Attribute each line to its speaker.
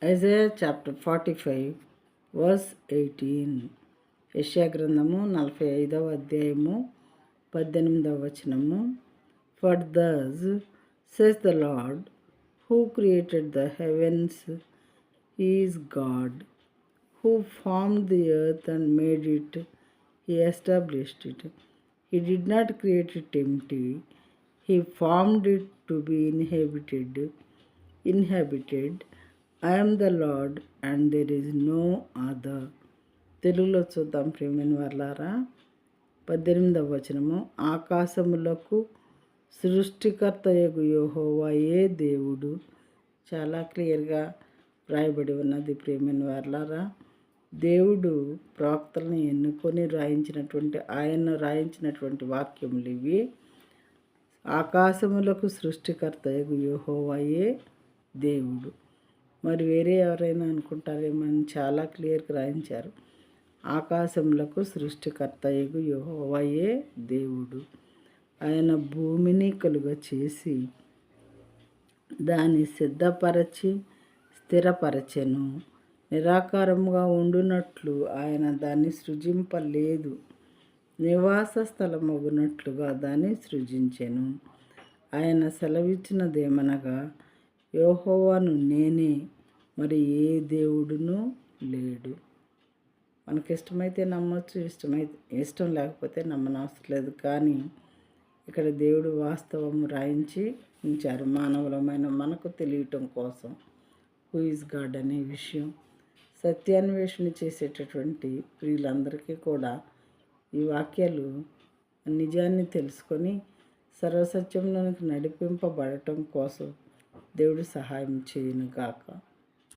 Speaker 1: Isaiah chapter 45 verse 18. యెషయా గ్రంథము 45వ అధ్యాయము 18వ వచనము. For thus says the Lord, who created the heavens, he is God, who formed the earth and made it, he established it. He did not create it empty, he formed it to be inhabited. I am the Lord and there is no other. తెలుగులో చూద్దాం ప్రియమైన వారలారా. 18వ వచనము. ఆకాశములకు సృష్టికర్తయగు యెహోవాయే దేవుడు. చాలా క్లియర్గా రాయబడి ఉన్నది ప్రియమైన వారలారా. దేవుడు ప్రవక్తలను ఎన్నుకొని ఆయన రాయించినటువంటి వాక్యములు ఇవి. ఆకాశములకు సృష్టికర్తయగు యెహోవాయే దేవుడు. మరి వేరే ఎవరైనా అనుకుంటారేమని చాలా క్లియర్గా రాయించారు. ఆకాశములకు సృష్టికర్తయగు యెహోవాయే దేవుడు. ఆయన భూమిని కలుగ చేసి దాన్ని సిద్ధపరచి స్థిరపరచెను. నిరాకారముగా ఉండునట్లు ఆయన దాన్ని సృజింపలేదు, నివాస స్థలమగునట్లుగా దాన్ని సృజించెను. ఆయన సెలవిచ్చినదేమనగా, యెహోవాను నేనే, మరి ఏ దేవుడునూ లేడు. మనకి ఇష్టమైతే నమ్మొచ్చు, ఇష్టం లేకపోతే నమ్మనవసరం లేదు. కానీ ఇక్కడ దేవుడు వాస్తవం రాయించి ఉంచారు మానవులమైన మనకు తెలియటం కోసం. హూ ఈజ్ గాడ్ అనే విషయం సత్యాన్వేషణ చేసేటటువంటి ప్రియులందరికీ కూడా ఈ వాక్యాలు నిజాన్ని తెలుసుకొని సర్వసత్యంలోనికి నడిపింపబడటం కోసం దేవుడు సహాయం చేయను గాక.